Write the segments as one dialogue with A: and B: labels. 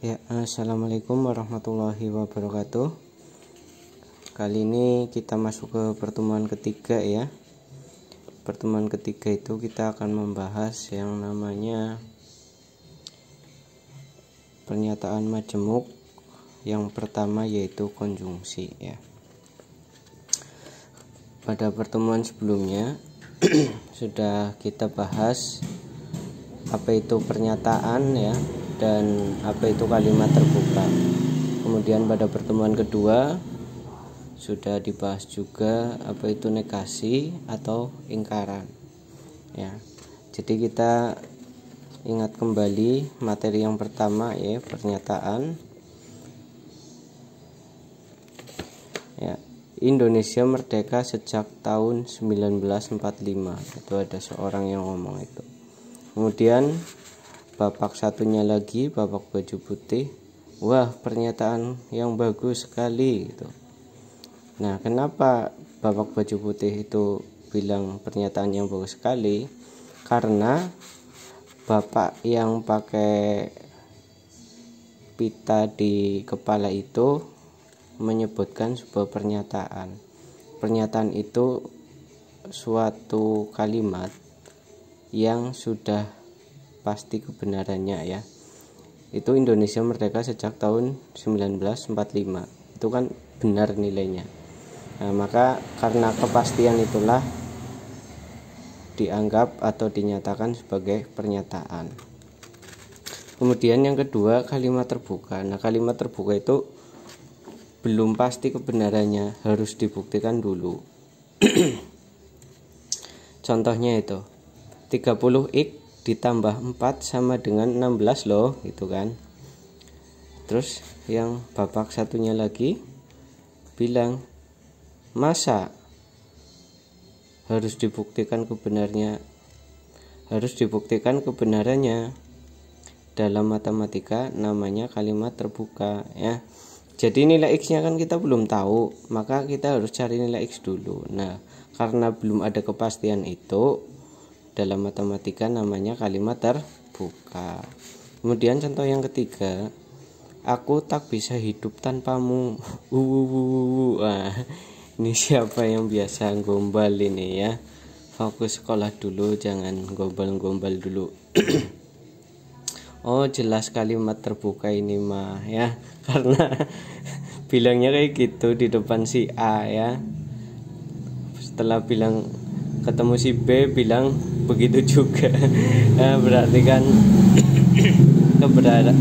A: Ya, assalamualaikum warahmatullahi wabarakatuh. Kali ini kita masuk ke pertemuan ketiga ya. Pertemuan ketiga itu kita akan membahas yang namanya pernyataan majemuk. Yang pertama yaitu konjungsi ya. Pada pertemuan sebelumnya sudah kita bahas apa itu pernyataan ya, dan apa itu kalimat terbuka. Kemudian pada pertemuan kedua sudah dibahas juga apa itu negasi atau ingkaran ya. Jadi kita ingat kembali materi yang pertama ya, pernyataan ya. Indonesia merdeka sejak tahun 1945. Itu ada seorang yang ngomong itu. Kemudian babak satunya lagi, babak baju putih. Wah, pernyataan yang bagus sekali gitu. Nah, kenapa babak baju putih itu bilang pernyataan yang bagus sekali? Karena bapak yang pakai pita di kepala itu menyebutkan sebuah pernyataan. Pernyataan itu suatu kalimat yang sudah pasti kebenarannya ya. Itu Indonesia merdeka sejak tahun 1945. Itu kan benar nilainya. Nah, maka karena kepastian itulah dianggap atau dinyatakan sebagai pernyataan. Kemudian yang kedua, kalimat terbuka. Nah, kalimat terbuka itu belum pasti kebenarannya, harus dibuktikan dulu. Contohnya itu 30x ditambah 4 sama dengan 16 loh, gitu kan. Terus yang babak satunya lagi bilang, masa harus dibuktikan kebenarannya. Dalam matematika namanya kalimat terbuka ya. Jadi nilai X nya kan kita belum tahu, maka kita harus cari nilai X dulu. Nah, karena belum ada kepastian itu, dalam matematika namanya kalimat terbuka. Kemudian contoh yang ketiga, aku tak bisa hidup tanpamu. Wah, ini siapa yang biasa gombal ini ya? Fokus sekolah dulu, jangan gombal-gombal dulu. Oh, jelas kalimat terbuka ini mah ya, karena bilangnya kayak gitu di depan si A ya. Setelah bilang ketemu si B bilang begitu juga. Nah, berarti kan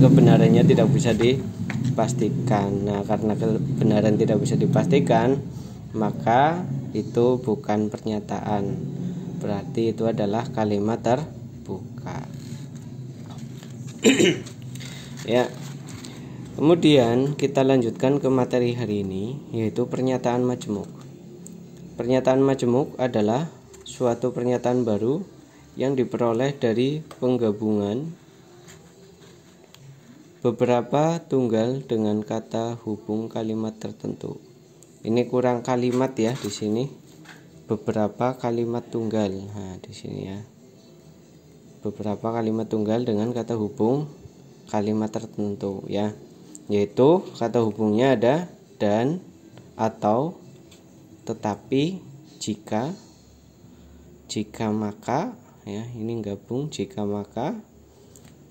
A: kebenarannya tidak bisa dipastikan. Nah, karena kebenaran tidak bisa dipastikan, maka itu bukan pernyataan. Berarti itu adalah kalimat terbuka. Ya. Kemudian kita lanjutkan ke materi hari ini, yaitu pernyataan majemuk. Pernyataan majemuk adalah suatu pernyataan baru yang diperoleh dari penggabungan beberapa tunggal dengan kata hubung kalimat tertentu. Ini kurang kalimat ya di sini. Beberapa kalimat tunggal. Nah, di sini ya. Beberapa kalimat tunggal dengan kata hubung kalimat tertentu ya. Yaitu kata hubungnya ada dan, atau, tetapi, jika maka ya, ini gabung jika maka,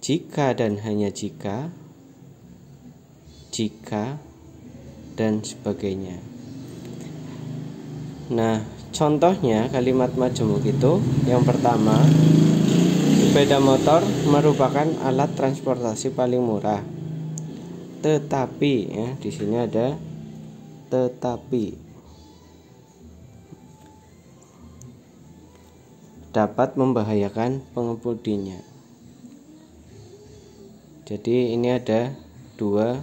A: jika dan hanya jika dan sebagainya. Nah, contohnya kalimat majemuk itu yang pertama, sepeda motor merupakan alat transportasi paling murah. Tetapi ya, di sini ada tetapi dapat membahayakan pengemudinya. Jadi ini ada dua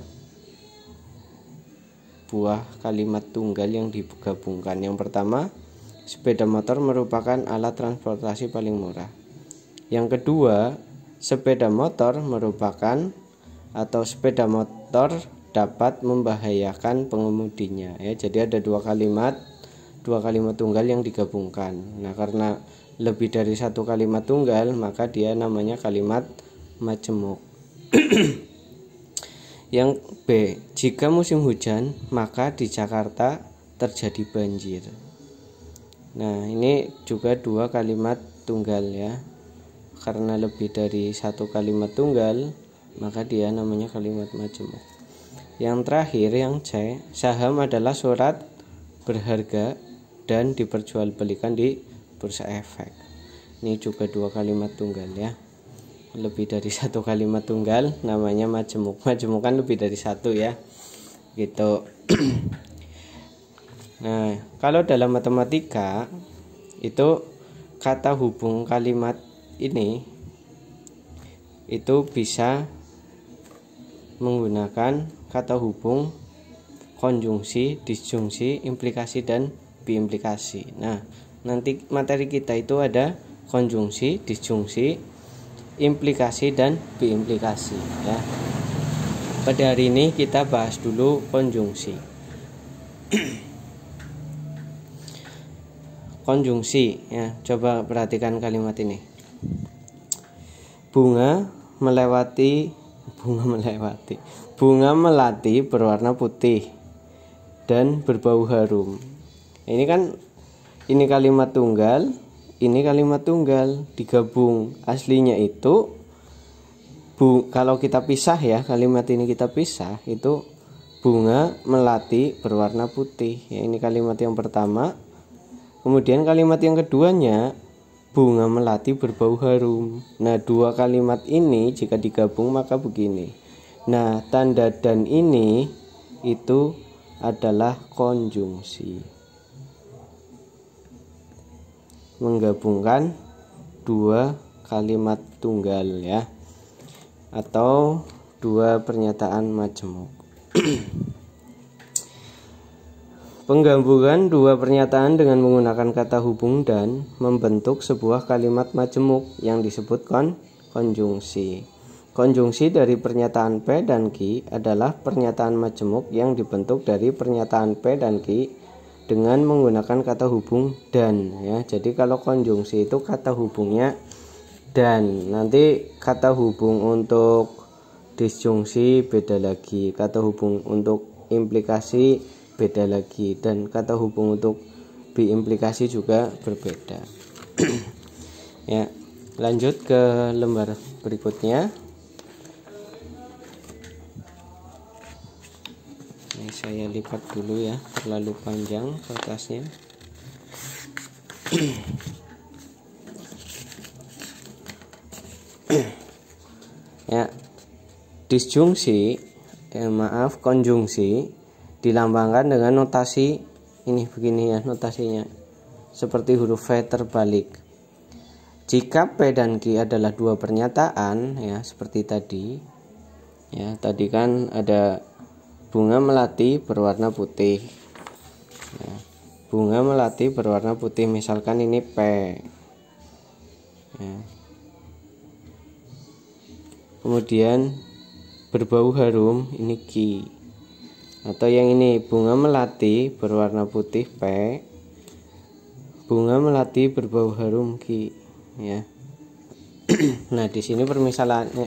A: buah kalimat tunggal yang digabungkan. Yang pertama, sepeda motor merupakan alat transportasi paling murah. Yang kedua, sepeda motor merupakan atau sepeda motor dapat membahayakan pengemudinya ya. Jadi ada dua kalimat tunggal yang digabungkan. Nah, karena lebih dari satu kalimat tunggal, maka dia namanya kalimat majemuk. Yang B, jika musim hujan maka di Jakarta terjadi banjir. Nah, ini juga dua kalimat tunggal ya. Karena lebih dari satu kalimat tunggal, maka dia namanya kalimat majemuk. Yang terakhir yang C, saham adalah surat berharga dan diperjualbelikan di bursa efek. Ini juga dua kalimat tunggal ya. Lebih dari satu kalimat tunggal namanya majemuk. Majemuk kan lebih dari satu ya. Gitu. Nah, kalau dalam matematika itu kata hubung kalimat ini itu bisa menggunakan kata hubung konjungsi, disjungsi, implikasi dan biimplikasi. Nah, nanti materi kita itu ada konjungsi, disjungsi, implikasi dan biimplikasi ya. Pada hari ini kita bahas dulu konjungsi. Konjungsi ya, coba perhatikan kalimat ini. Bunga melati berwarna putih dan berbau harum. Ini kan ini kalimat tunggal, ini kalimat tunggal digabung. Aslinya itu kalau kita pisah ya, kalimat ini kita pisah itu bunga melati berwarna putih. Ya, ini kalimat yang pertama. Kemudian kalimat yang keduanya bunga melati berbau harum. Nah, dua kalimat ini jika digabung maka begini. Nah, tanda dan ini itu adalah konjungsi. Menggabungkan dua kalimat tunggal ya. Atau dua pernyataan majemuk. Penggabungan dua pernyataan dengan menggunakan kata hubung dan membentuk sebuah kalimat majemuk yang disebut konjungsi. Konjungsi dari pernyataan P dan Q adalah pernyataan majemuk yang dibentuk dari pernyataan P dan Q dengan menggunakan kata hubung dan ya. Jadi kalau konjungsi itu kata hubungnya dan, nanti kata hubung untuk disjungsi beda lagi, kata hubung untuk implikasi beda lagi, dan kata hubung untuk biimplikasi juga berbeda. Ya, lanjut ke lembar berikutnya. Ini saya lipat dulu ya, terlalu panjang kertasnya. Ya, disjungsi, konjungsi dilambangkan dengan notasi ini begini ya, notasinya seperti huruf V terbalik. Jika P dan Q adalah dua pernyataan ya, seperti tadi ya, tadi kan ada bunga melati berwarna putih ya, bunga melati berwarna putih, misalkan ini P ya. Kemudian berbau harum ini Q. Atau yang ini bunga melati berwarna putih P, bunga melati berbau harum Q ya. Nah, di sini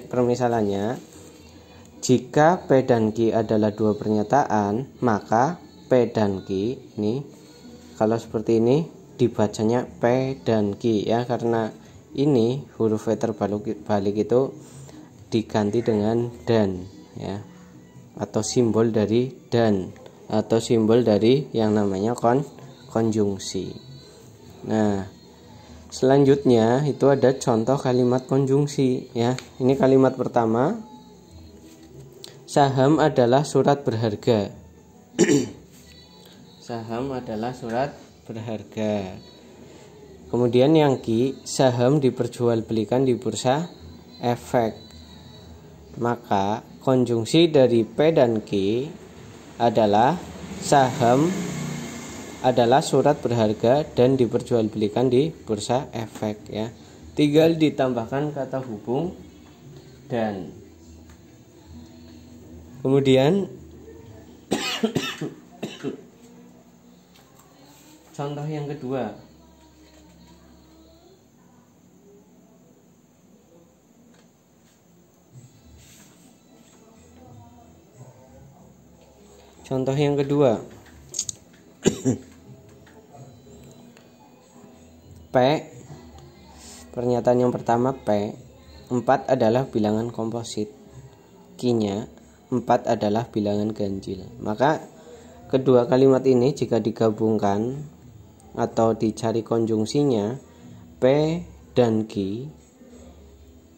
A: permisalannya jika P dan Q adalah dua pernyataan, maka P dan Q ini kalau seperti ini dibacanya P dan Q ya, karena ini huruf V terbalik itu diganti dengan dan ya, atau simbol dari dan, atau simbol dari yang namanya konjungsi. Nah, selanjutnya itu ada contoh kalimat konjungsi ya. Ini kalimat pertama, saham adalah surat berharga. Saham adalah surat berharga. Kemudian yang Q, saham diperjualbelikan di bursa efek. Maka konjungsi dari P dan Q adalah saham adalah surat berharga dan diperjualbelikan di bursa efek ya. Tinggal ditambahkan kata hubung dan. Kemudian contoh yang kedua, Contoh yang kedua, P. Pernyataan yang pertama P, 4 adalah bilangan komposit. Q-nya 4 adalah bilangan ganjil. Maka kedua kalimat ini jika digabungkan atau dicari konjungsinya, P dan Q,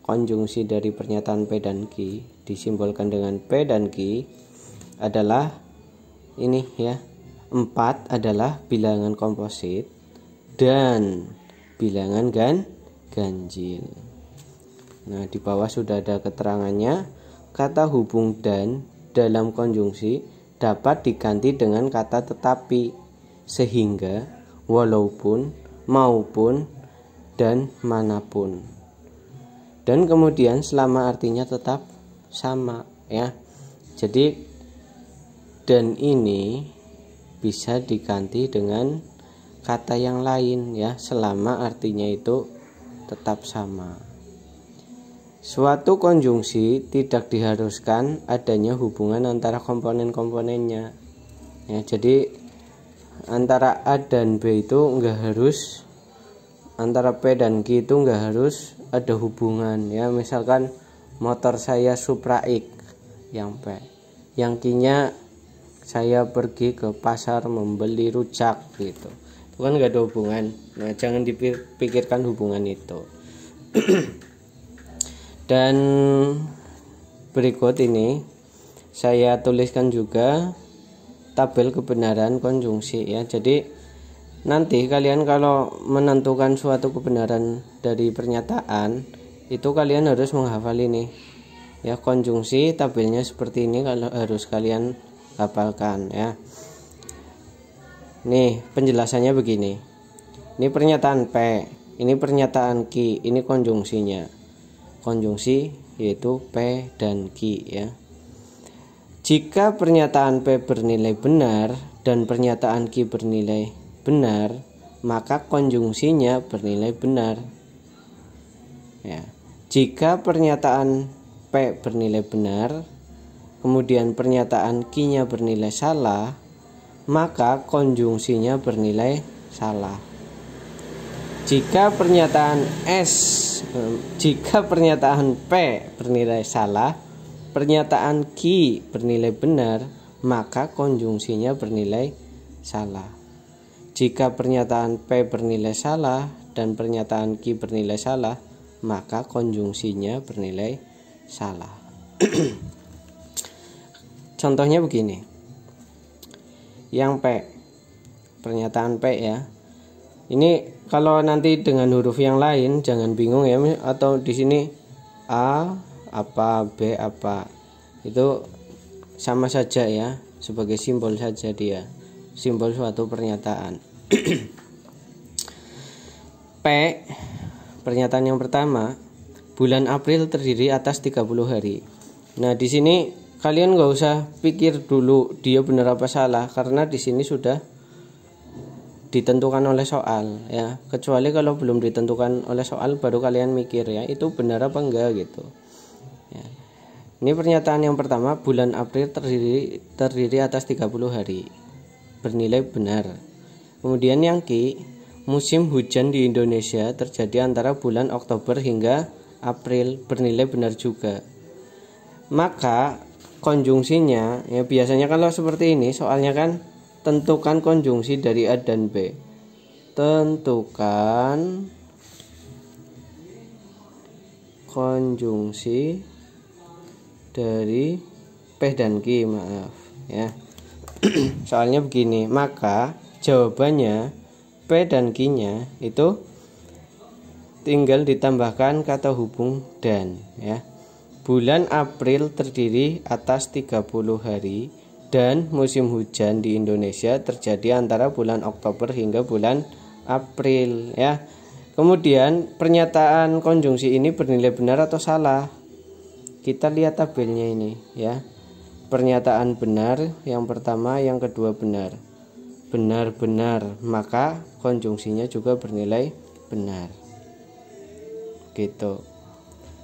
A: konjungsi dari pernyataan P dan Q disimbolkan dengan P dan Q adalah ini ya, 4 adalah bilangan komposit dan bilangan ganjil. Nah, di bawah sudah ada keterangannya. Kata hubung dan dalam konjungsi dapat diganti dengan kata tetapi, sehingga, walaupun, maupun, dan manapun. Dan kemudian selama artinya tetap sama ya. Jadi dan ini bisa diganti dengan kata yang lain ya, selama artinya itu tetap sama. Suatu konjungsi tidak diharuskan adanya hubungan antara komponen-komponennya ya, jadi antara A dan B itu enggak harus, antara P dan Q itu enggak harus ada hubungan ya. Misalkan motor saya Supra X yang P, yang Q-nya saya pergi ke pasar membeli rujak gitu, itu kan enggak ada hubungan. Nah, jangan dipikirkan hubungan itu. Dan berikut ini saya tuliskan juga tabel kebenaran konjungsi ya. Jadi nanti kalian kalau menentukan suatu kebenaran dari pernyataan itu kalian harus menghafal ini ya, konjungsi tabelnya seperti ini kalau harus kalian hafalkan ya. Nih penjelasannya begini. Ini pernyataan P, ini pernyataan Q, ini konjungsinya. Konjungsi yaitu P dan Q ya. Jika pernyataan P bernilai benar dan pernyataan Q bernilai benar, maka konjungsinya bernilai benar ya. Jika pernyataan P bernilai benar kemudian pernyataan Q-nya bernilai salah, maka konjungsinya bernilai salah. Jika pernyataan P bernilai salah, pernyataan Q bernilai benar, maka konjungsinya bernilai salah. Jika pernyataan P bernilai salah dan pernyataan Q bernilai salah, maka konjungsinya bernilai salah. Contohnya begini. Yang P, pernyataan P ya. Ini kalau nanti dengan huruf yang lain jangan bingung ya, atau di sini A apa, B apa, itu sama saja ya, sebagai simbol saja dia, simbol suatu pernyataan. P, pernyataan yang pertama, bulan April terdiri atas 30 hari. Nah, di sini kalian nggak usah pikir dulu dia benar apa salah, karena di sini sudah ditentukan oleh soal ya. Kecuali kalau belum ditentukan oleh soal baru kalian mikir ya, itu benar apa enggak gitu ya. Ini pernyataan yang pertama, bulan April terdiri atas 30 hari, bernilai benar. Kemudian yang Q, musim hujan di Indonesia terjadi antara bulan Oktober hingga April, bernilai benar juga. Maka konjungsinya ya, biasanya kalau seperti ini soalnya kan tentukan konjungsi dari A dan B. Tentukan konjungsi dari P dan Q, maaf ya. Soalnya begini, maka jawabannya P dan Q-nya itu tinggal ditambahkan kata hubung dan ya. Bulan April terdiri atas 30 hari dan musim hujan di Indonesia terjadi antara bulan Oktober hingga bulan April ya. Kemudian pernyataan konjungsi ini bernilai benar atau salah? Kita lihat tabelnya ini ya. Pernyataan benar yang pertama, yang kedua benar. Benar-benar, maka konjungsinya juga bernilai benar. Gitu.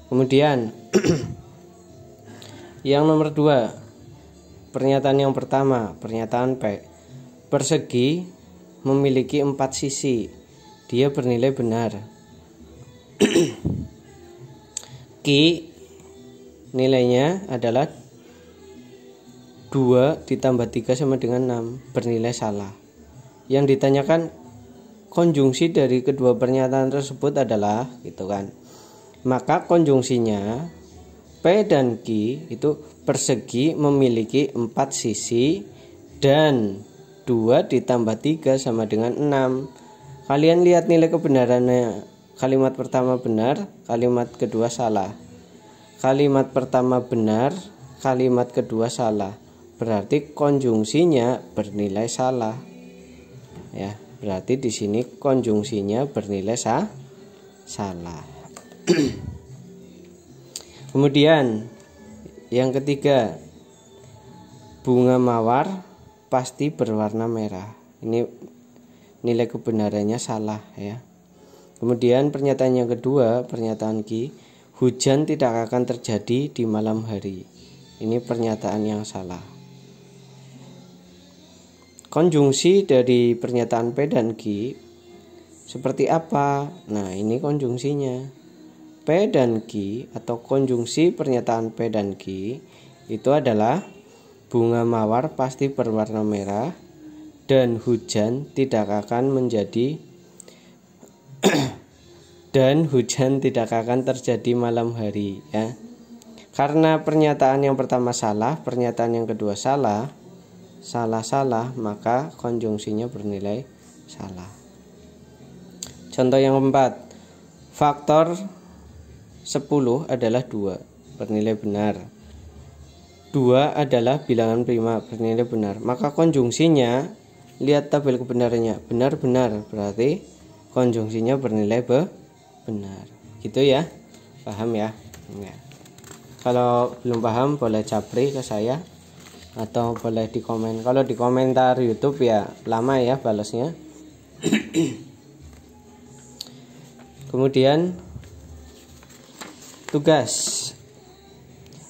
A: Kemudian yang nomor 2, pernyataan yang pertama, pernyataan P. Persegi memiliki 4 sisi, dia bernilai benar. Ki nilainya adalah 2 ditambah 3 sama dengan 6, bernilai salah. Yang ditanyakan konjungsi dari kedua pernyataan tersebut adalah gitu kan. Maka konjungsinya P dan Q itu persegi memiliki 4 sisi dan 2 ditambah 3 sama dengan 6. Kalian lihat nilai kebenarannya. Kalimat pertama benar, kalimat kedua salah. Kalimat pertama benar, kalimat kedua salah. Berarti konjungsinya bernilai salah. Ya, berarti di sini konjungsinya bernilai salah. Kemudian yang ketiga, bunga mawar pasti berwarna merah. Ini nilai kebenarannya salah ya. Kemudian pernyataan yang kedua, pernyataan Q, hujan tidak akan terjadi di malam hari. Ini pernyataan yang salah. Konjungsi dari pernyataan P dan Q seperti apa? Nah, ini konjungsinya. P dan Q atau konjungsi pernyataan P dan Q itu adalah bunga mawar pasti berwarna merah dan hujan tidak akan menjadi dan hujan tidak akan terjadi malam hari ya. Karena pernyataan yang pertama salah, pernyataan yang kedua salah, maka konjungsinya bernilai salah. Contoh yang keempat, faktor 10 adalah 2, bernilai benar. 2 adalah bilangan prima, bernilai benar. Maka konjungsinya, lihat tabel kebenarannya, benar-benar, berarti konjungsinya bernilai benar. Gitu ya, paham ya? Ya. Kalau belum paham boleh japri ke saya atau boleh di komen. Kalau di komentar YouTube ya lama ya balasnya. Kemudian tugas,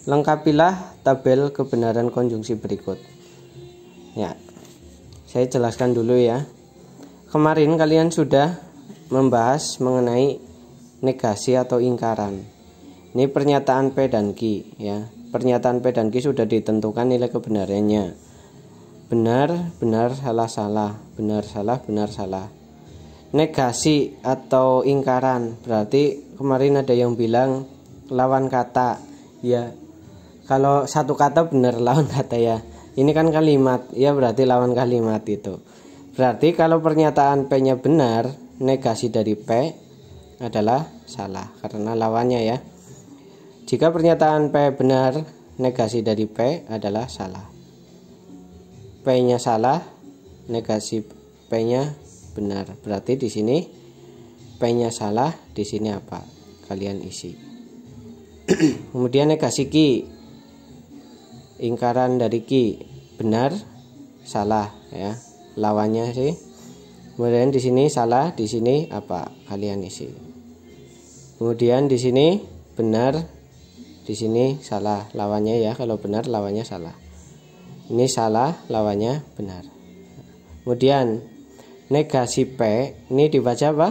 A: lengkapilah tabel kebenaran konjungsi berikut. Ya, saya jelaskan dulu ya. Kemarin kalian sudah membahas mengenai negasi atau ingkaran. Ini pernyataan P dan Q ya. Pernyataan P dan Q sudah ditentukan nilai kebenarannya. Benar, benar, salah, salah, benar, salah, benar, salah. Negasi atau ingkaran berarti kemarin ada yang bilang lawan kata ya. Kalau satu kata benar lawan kata ya. Ini kan kalimat ya, berarti lawan kalimat itu. Berarti kalau pernyataan P nya benar, negasi dari P adalah salah karena lawannya ya. Jika pernyataan P benar, negasi dari P adalah salah. P nya salah, negasi P nya benar. Berarti di sini P nya salah, di sini apa? Kalian isi. Kemudian negasi Q, ingkaran dari Q, benar, salah ya, lawannya sih. Kemudian di sini salah, di sini apa? Kalian isi. Kemudian di sini benar, di sini salah, lawannya ya. Kalau benar lawannya salah. Ini salah, lawannya benar. Kemudian negasi P ini dibaca apa?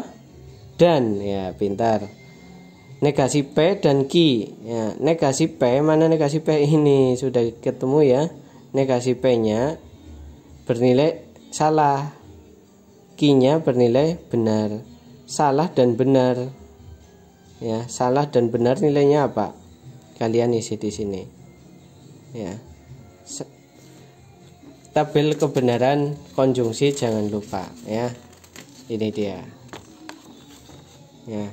A: Dan ya, pintar. Negasi P dan Q ya, negasi P, mana negasi P ini sudah ketemu ya. Negasi P nya bernilai salah, Q nya bernilai benar. Salah dan benar ya, salah dan benar nilainya apa? Kalian isi di sini ya. Tabel kebenaran konjungsi jangan lupa ya. Ini dia ya.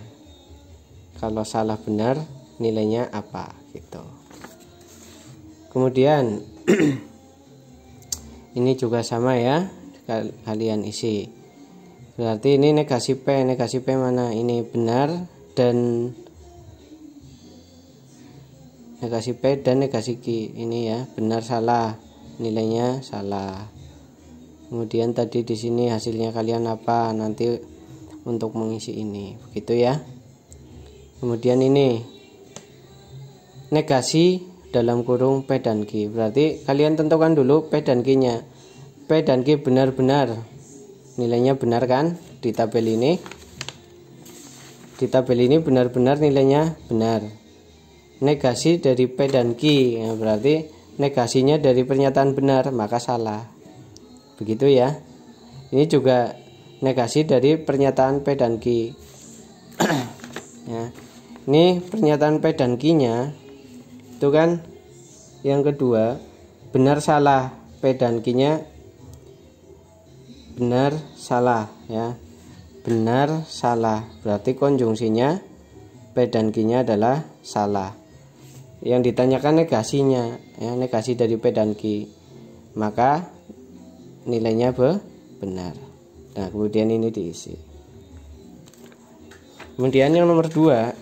A: Kalau salah benar nilainya apa gitu. Kemudian ini juga sama ya, kalian isi. Berarti ini negasi P, negasi P mana? Ini benar dan negasi P dan negasi Q. Ini ya, benar salah, nilainya salah. Kemudian tadi di sini hasilnya kalian apa? Nanti untuk mengisi ini, begitu ya. Kemudian ini negasi dalam kurung P dan Q. Berarti kalian tentukan dulu P dan Q-nya. P dan Q benar-benar nilainya benar kan? Di tabel ini. Di tabel ini benar-benar nilainya benar. Negasi dari P dan Q, ya, berarti negasinya dari pernyataan benar, maka salah. Begitu ya. Ini juga negasi dari pernyataan P dan Q. Ya. Ini pernyataan P dan Q-nya itu kan yang kedua, benar salah. P dan Q-nya benar salah ya. Benar salah. Berarti konjungsinya P dan Q-nya adalah salah. Yang ditanyakan negasinya ya, negasi dari P dan Q. Maka nilainya benar. Nah, kemudian ini diisi. Kemudian yang nomor 2,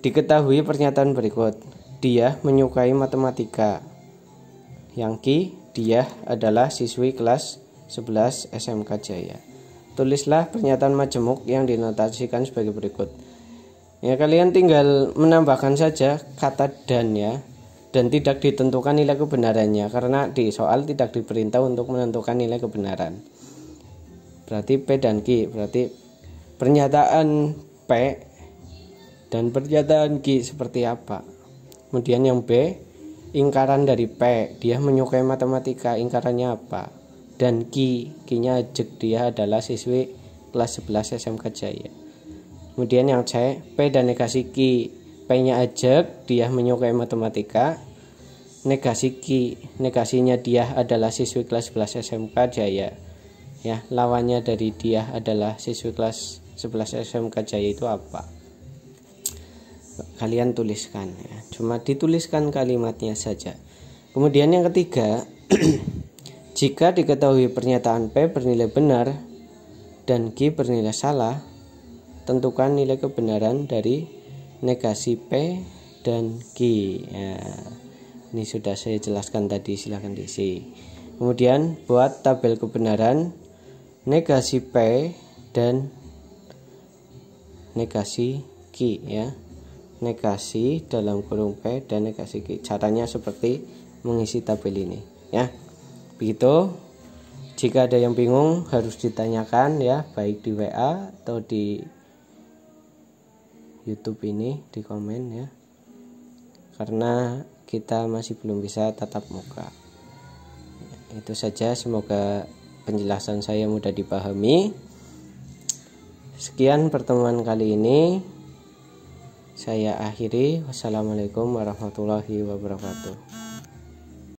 A: diketahui pernyataan berikut. Dia menyukai matematika. Yang Q, dia adalah siswi kelas 11 SMK Jaya. Tulislah pernyataan majemuk yang dinotasikan sebagai berikut. Ya, kalian tinggal menambahkan saja kata dan ya. Dan tidak ditentukan nilai kebenarannya, karena di soal tidak diperintah untuk menentukan nilai kebenaran. Berarti P dan Q, berarti pernyataan P dan pernyataan Q seperti apa. Kemudian yang B, ingkaran dari P, dia menyukai matematika, ingkarannya apa. Dan Q-nya ajek, dia adalah siswi kelas 11 SMK Jaya. Kemudian yang C, P dan negasi Q, P-nya ajek, dia menyukai matematika. Negasi Q, negasinya dia adalah siswi kelas 11 SMK Jaya. Ya, lawannya dari dia adalah siswi kelas 11 SMK Jaya itu apa? Kalian tuliskan ya. Cuma dituliskan kalimatnya saja. Kemudian yang ketiga, jika diketahui pernyataan P bernilai benar dan Q bernilai salah, tentukan nilai kebenaran dari negasi P dan Q. Ya, ini sudah saya jelaskan tadi, silahkan diisi. Kemudian buat tabel kebenaran negasi P dan negasi Q ya. Negasi dalam kurung P dan negasi Q. Caranya seperti mengisi tabel ini ya. Begitu. Jika ada yang bingung harus ditanyakan ya, baik di WA atau di YouTube ini, di komen ya. Karena kita masih belum bisa tatap muka. Itu saja, semoga penjelasan saya mudah dipahami. Sekian pertemuan kali ini. Saya akhiri. Wassalamualaikum warahmatullahi wabarakatuh.